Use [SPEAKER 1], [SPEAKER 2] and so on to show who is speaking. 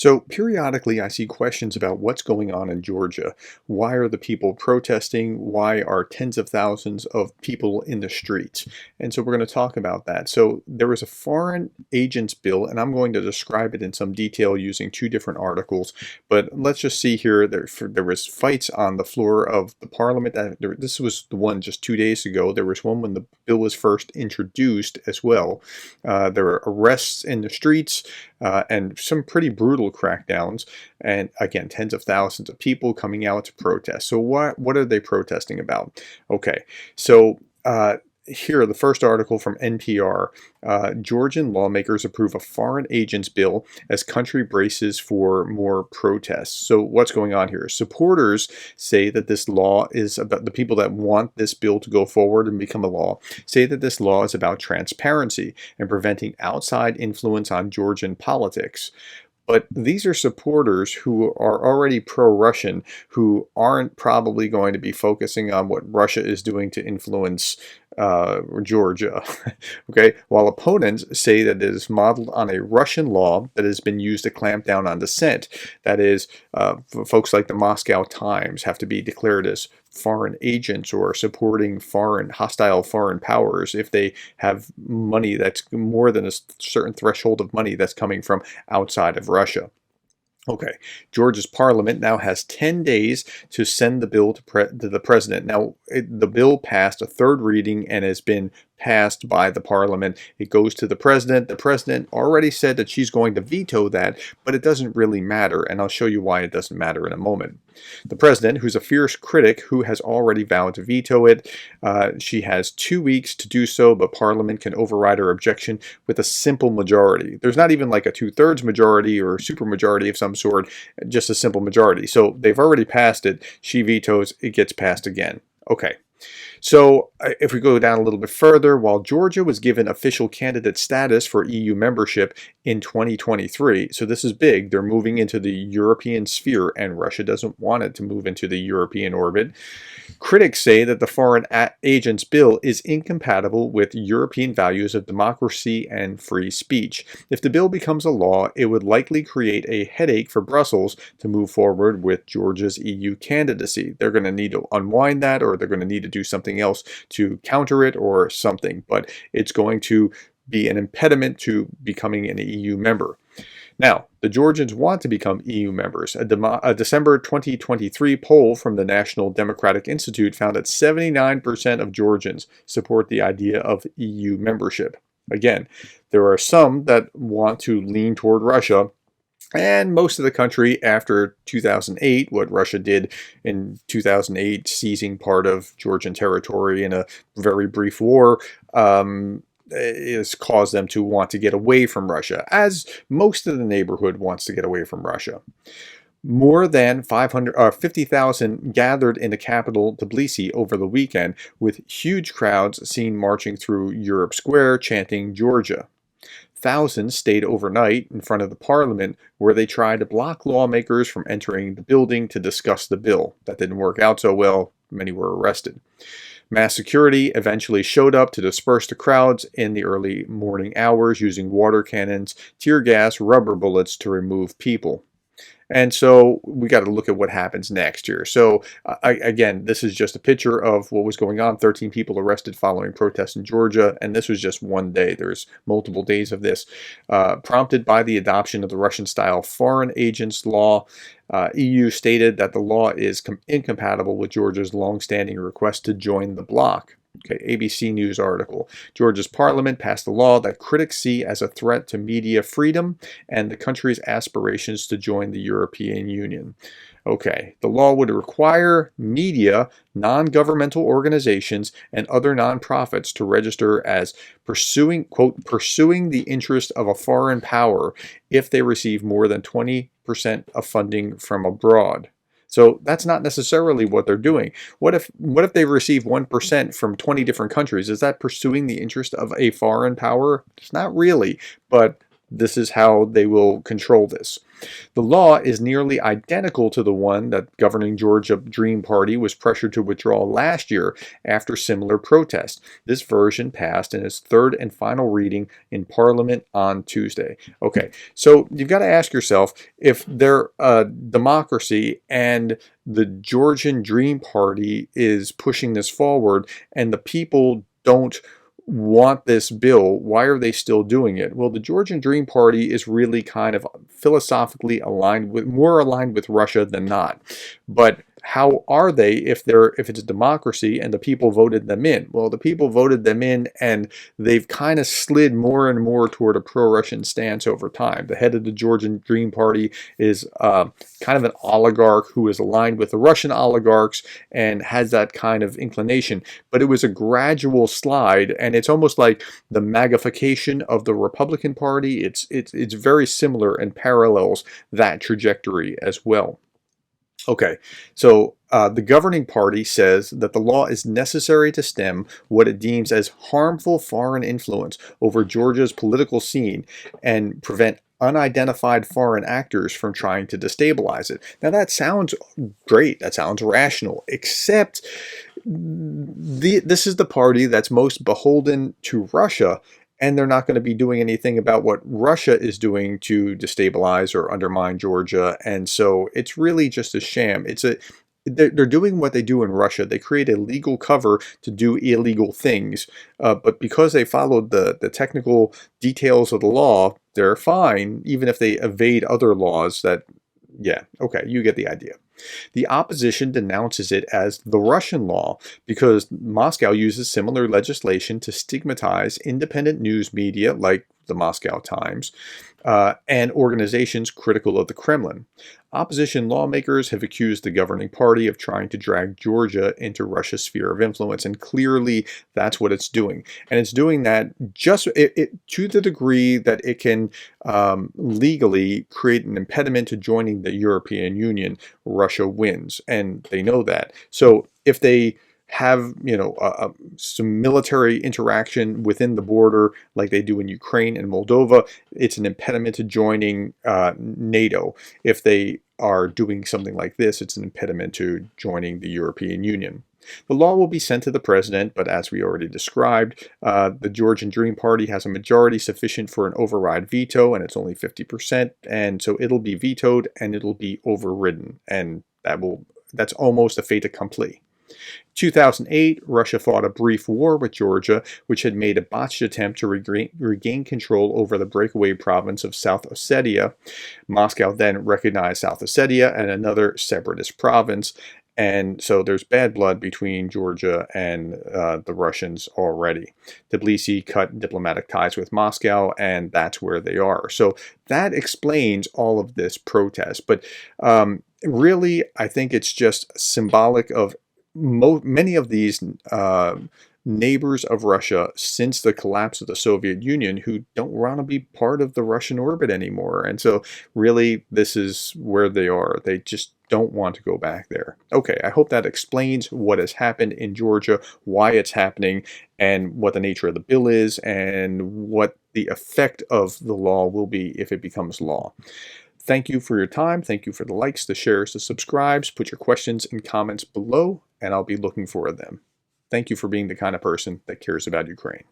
[SPEAKER 1] So periodically I see questions about what's going on in Georgia. Why are the people protesting? Why are tens of thousands of people in the streets? And so we're going to talk about that. So there was a foreign agents bill, and I'm going to describe it in some detail using two different articles. But let's just see here, there was fights on the floor of the parliament. This was the one just 2 days ago. There was one when the bill was first introduced as well. There were arrests in the streets and some pretty brutal crackdowns, and again, tens of thousands of people coming out to protest. So what are they protesting about? Okay, so here, the first article from NPR. Georgian lawmakers approve a foreign agents bill as country braces for more protests. So what's going on here? Supporters say that this law is about the people that want this bill to go forward and become a law, say that this law is about transparency and preventing outside influence on Georgian politics. But these are supporters who are already pro-Russian, who aren't probably going to be focusing on what Russia is doing to influence Georgia. Okay, while opponents say that it is modeled on a Russian law that has been used to clamp down on dissent. That is, folks like the Moscow Times have to be declared as foreign agents or supporting hostile foreign powers if they have money that's more than a certain threshold of money that's coming from outside of Russia. Okay, Georgia's parliament now has 10 days to send the bill to the president. Now, the bill passed a third reading and has been passed by the parliament. It goes to the president. The president already said that she's going to veto that, but it doesn't really matter, and I'll show you why it doesn't matter in a moment. The president, who's a fierce critic who has already vowed to veto it, she has 2 weeks to do so, but parliament can override her objection with a simple majority. There's not even like a 2/3 majority or supermajority of some sort, just a simple majority. So they've already passed it. She vetoes, it gets passed again. Okay. So if we go down a little bit further, while Georgia was given official candidate status for EU membership in 2023, so this is big, they're moving into the European sphere, and Russia doesn't want it to move into the European orbit. Critics say that the foreign agents bill is incompatible with European values of democracy and free speech. If the bill becomes a law, it would likely create a headache for Brussels to move forward with Georgia's EU candidacy. They're going to need to unwind that, or they're going to need to do something else to counter it or something, but it's going to be an impediment to becoming an EU member. Now, the Georgians want to become EU members. A December 2023 poll from the National Democratic Institute found that 79% of Georgians support the idea of EU membership. Again, there are some that want to lean toward Russia, and most of the country after 2008, what Russia did in 2008, seizing part of Georgian territory in a very brief war, has caused them to want to get away from Russia, as most of the neighborhood wants to get away from Russia. More than 50,000 gathered in the capital, Tbilisi, over the weekend, with huge crowds seen marching through Europe Square chanting Georgia. Thousands stayed overnight in front of the parliament, where they tried to block lawmakers from entering the building to discuss the bill. That didn't work out so well. Many were arrested. Mass security eventually showed up to disperse the crowds in the early morning hours, using water cannons, tear gas, rubber bullets to remove people. And so we got to look at what happens next here. So again, this is just a picture of what was going on. 13 people arrested following protests in Georgia, and this was just one day. There's multiple days of this. Prompted by the adoption of the Russian-style foreign agents law, EU stated that the law is incompatible with Georgia's long-standing request to join the bloc. Okay, ABC News article. Georgia's parliament passed a law that critics see as a threat to media freedom and the country's aspirations to join the European Union. Okay, the law would require media, non-governmental organizations, and other nonprofits to register as pursuing the interest of a foreign power if they receive more than 20% of funding from abroad. So that's not necessarily what they're doing. What if they receive 1% from 20 different countries? Is that pursuing the interest of a foreign power? It's not really, but this is how they will control this. The law is nearly identical to the one that governing Georgia Dream Party was pressured to withdraw last year after similar protests. This version passed in its third and final reading in Parliament on Tuesday. Okay, so you've got to ask yourself, if they're a democracy and the Georgian Dream Party is pushing this forward and the people don't want this bill, why are they still doing it? Well, the Georgian Dream Party is really kind of philosophically aligned with, more aligned with Russia than not. But how are they if it's a democracy and the people voted them in? Well, the people voted them in, and they've kind of slid more and more toward a pro-Russian stance over time. The head of the Georgian Dream Party is kind of an oligarch who is aligned with the Russian oligarchs and has that kind of inclination. But it was a gradual slide, and it's almost like the magnification of the Republican Party. It's very similar and parallels that trajectory as well. Okay, so the governing party says that the law is necessary to stem what it deems as harmful foreign influence over Georgia's political scene and prevent unidentified foreign actors from trying to destabilize it. Now that sounds great, that sounds rational, except this is the party that's most beholden to Russia, and they're not going to be doing anything about what Russia is doing to destabilize or undermine Georgia. And so it's really just a sham. They're doing what they do in Russia. They create a legal cover to do illegal things. But because they followed the technical details of the law, they're fine, even if they evade other laws that, yeah, okay, you get the idea. The opposition denounces it as the Russian law because Moscow uses similar legislation to stigmatize independent news media like the Moscow Times and organizations critical of the Kremlin. Opposition lawmakers have accused the governing party of trying to drag Georgia into Russia's sphere of influence, and clearly that's what it's doing. And it's doing that just to the degree that it can legally create an impediment to joining the European Union. Russia wins, and they know that. So if they have, some military interaction within the border like they do in Ukraine and Moldova, it's an impediment to joining NATO. If they are doing something like this, it's an impediment to joining the European Union. The law will be sent to the president, but as we already described, the Georgian Dream Party has a majority sufficient for an override veto, and it's only 50%, and so it'll be vetoed and it'll be overridden, and that's almost a fait accompli. 2008, Russia fought a brief war with Georgia, which had made a botched attempt to regain control over the breakaway province of South Ossetia. Moscow then recognized South Ossetia and another separatist province, and so there's bad blood between Georgia and the Russians already. Tbilisi cut diplomatic ties with Moscow, and that's where they are. So that explains all of this protest. But really, I think it's just symbolic of many of these neighbors of Russia since the collapse of the Soviet Union who don't want to be part of the Russian orbit anymore. And so really, this is where they are. They just don't want to go back there. Okay, I hope that explains what has happened in Georgia, why it's happening, and what the nature of the bill is, and what the effect of the law will be if it becomes law. Thank you for your time. Thank you for the likes, the shares, the subscribes. Put your questions and comments below, and I'll be looking for them. Thank you for being the kind of person that cares about Ukraine.